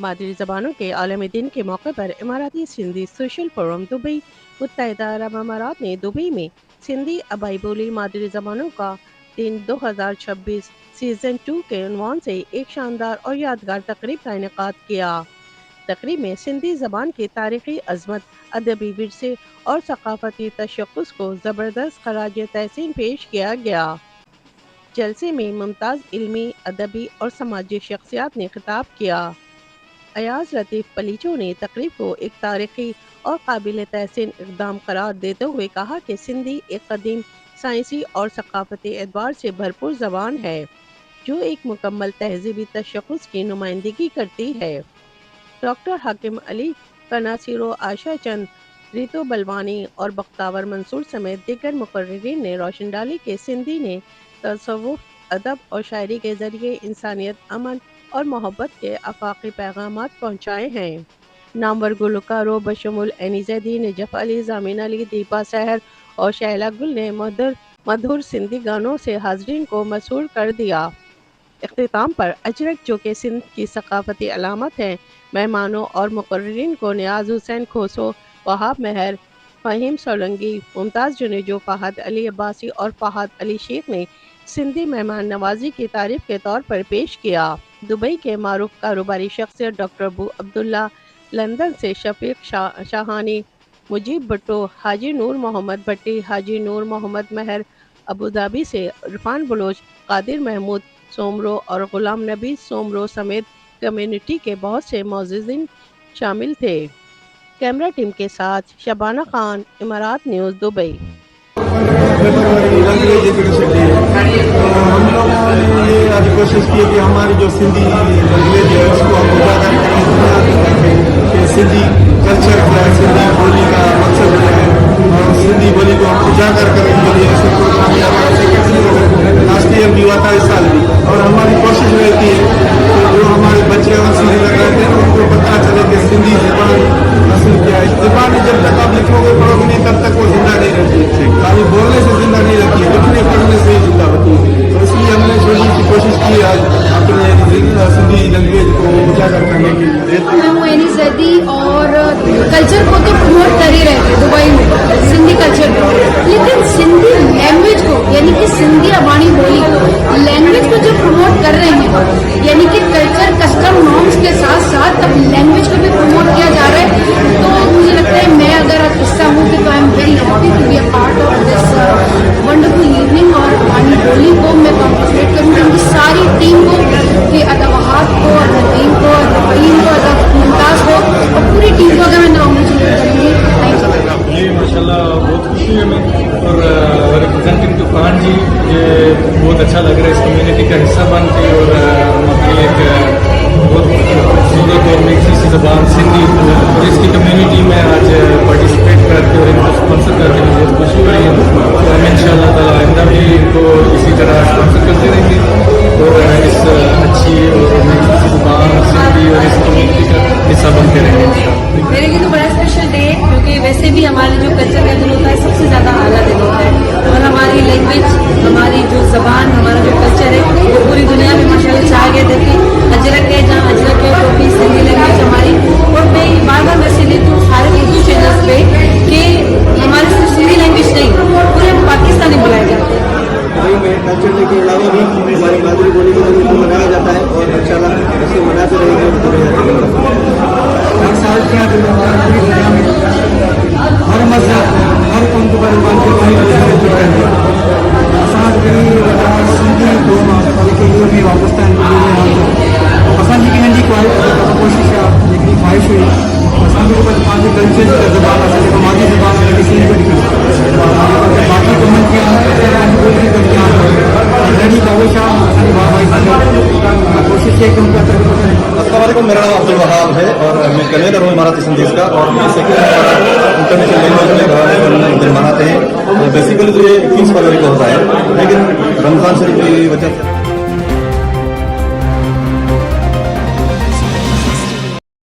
मादरी ज़बानों के आलमी दिन के मौके पर इमाराती सिंधी सोशल फोरम दुबई मुत्तहिदा अरब अमारात ने दुबई में सिंधी आबाई बोली मादरी ज़बानों का दिन 2026 सीज़न 2 के उन्वान से एक शानदार और यादगार तकरीब का इनेकाद किया। तकरीब में सिंधी ज़बान की तारीखी अजमत, अदबी विरसे और सकाफती तशक्कुस को ज़बरदस्त खराज तहसीन पेश किया गया। जलसे में मुमताज़ इल्मी, अदबी और समाजी शख्सियात ने खिताब किया। अयाज लतीफ़ पलीचो ने तकरीब को एक तारीखी और काबिल तहसीन इक़दाम करार देते हुए कहा कि सिंधी एक कदीम साइंसी और सकाफती एतबार से भरपूर ज़बान है जो एक मुकम्मल तहजीबी तशख़्ख़ुस की नुमाइंदगी करती है। डॉक्टर हाकिम अली कनासिरो, आशा चंद, रितो बलवानी और बख्तावर मंसूर समेत दीगर मुकर्रिरीन ने रोशन डाली कि सिंधी ने तसव्वुफ़, अदब और शायरी के ज़रिए इंसानियत, अमन और मोहब्बत के आफाकी पैगामात पहुँचाए हैं। नामवर गुलकारों बशमुल एनी ज़ैदी, नजफ़ अली, ज़ामिन अली, दीपा सहर और शैला गुल ने मधुर सिंधी गानों से हाज़रीन को मसरूर कर दिया। इख्तिताम पर अजरक, जो कि सिंध की सकाफती अलामत है, मेहमानों और मुकर्रिरीन को नियाज़ हुसैन खोसो, वहाब मेहर, फ़हीम सोलंकी, मुमताज़ जुनेजो, फ़हद अली अब्बासी और फ़हद अली शेख ने सिंधी मेहमान नवाजी की तारीफ के तौर पर पेश किया। दुबई के मारूफ कारोबारी शख्सियत डॉक्टर अबू अब्दुल्ला, लंदन से शफीक शाहानी, मुजीब भुट्टो, हाजी नूर मोहम्मद भट्टी, हाजी नूर मोहम्मद मेहर, अबू धाबी से इरफान बलोच, कादिर महमूद सोमरो और गुलाम नबी सोमरो समेत कम्युनिटी के बहुत से मौजूदीन शामिल थे। कैमरा टीम के साथ शबाना खान, इमारात news, Dubai. February language education day है, तो हम लोगों ने ये आज कोशिश की कि हमारी जो सिंधी लैंग्वेज है उसको हम उजागर करें कि सिंधी कल्चर क्या है, सिंधी बोली का मकसद क्या है, और सिंधी बोली को हम उजागर करें के लिए ऐसे प्रोग्राम लास्ट ईयर भी हुआ था, इस साल भी। और हमारी कोशिश रहती है कि जो हमारे बच्चे और सिंधी लग रहे थे उनको पता चले कि सिंधी ज़बान असल क्या है। ज़बान जब तक आप लिखोगे पढ़ोगे नहीं तब तक वो जिंदा नहीं रहती है, खाली बोलने से जिंदा नहीं रहती है, लिखने पढ़ने से ही जिंदा होती है। तो इसलिए हमने थोड़ी सी कोशिश की आज अपने सिंधी लैंग्वेज को उजागर करने के लिए। मैं हूँ एनी ज़ैदी और कल्चर को तो प्रमोट कर ही रहे थे दुबई में, सिंधी कल्चर को, लेकिन सिंधी लैंग्वेज को यानी कि सिंधी अबानी बोली लैंग्वेज को जो प्रमोट कर रहे हैं, यानी कि कल्चर कस्टम नॉर्म्स के साथ साथ अब लैंग्वेज को भी प्रमोट किया जा रहा है। तो मुझे लगता है मैं अगर हिस्सा हूँ कि तो I am very happy to be a part of this wonderful evening. और अबानी बोली को मैं कॉन्ग्रेचुलेट करूँगी उनकी सारी टीम को, कि अदवाहात को, नदीम को, रफ़ीम को, मुमताज़ को और पूरी टीम को अगर मैं कॉन्ग्रेचुलेट करूँगी। Thank you. ये माशाल्लाह बहुत खुशी है हमें, और रिप्रेजेंटिंग टू खान जी, ये बहुत अच्छा लग रहा है इस कम्युनिटी का हिस्सा बन के, और हमारे एक बहुत खूबसूरत और मीठी सी ज़बान सिंधी, और इसकी कम्युनिटी में आज पार्टिसिपेट करके और इनको स्पॉन्सर करके बहुत खुशी हुई है। तो हम इंशाअल्लाह ताला आइंदा भी इनको इसी तरह स्पॉन्सर करते रहेंगे और इस अच्छी और मीठी सी ज़बान सिंधी और इस कम्युनिटी का हिस्सा बनते रहेंगे। मेरे लिए तो बड़ा स्पेशल डे है, क्योंकि वैसे भी हमारे जो कल्चर का दिन होता है सबसे ज़्यादा आला दिन होता है, और हमारी लैंग्वेज, हमारी जो ज़बान, हमारा जो कल्चर है वो पूरी दुनिया में माशाल्लाह छा गया। देखिए अजरक है, जहाँ अजरक है तो भी सिंधी लैंग्वेज हमारी, और मैं बार बार मैसेज लेती हूँ सारे यूट्यूब चैनल्स पे कि हमारी सिर्फ सिंधी लैंग्वेज नहीं, पूरे पाकिस्तानी बुलाए जाते हैं। दुबई में कल्चर डे के अलावा भी हमारी मादरी बोली का दिन मनाया जाता है, और इंशाल्लाह ऐसे मनाते रहेंगे। हर साल क्या पूरी दुनिया में हर मज़हब, हर कौम के परिवार के सिंधी में वापस पसंद की हिंदी को कोशिश लेकिन ख्वाहिश हुई पसंद को पाँच कल्चर ज़बान हमारी ज़बान में किसी ने बाकी कमेंट कोशिश है कि उनका अस्सलामुअलैकुम, मेरा नाम अब्दुल वहाब है और मैं कन्वीनर हूँ इमाराती सिंधीज़ का, और मैं इंटरनेशनल लैंग्वेज में दिन मनाते हैं। बेसिकली तो ये 21 फरवरी को होता है, लेकिन रमज़ान शरीफ की वजह से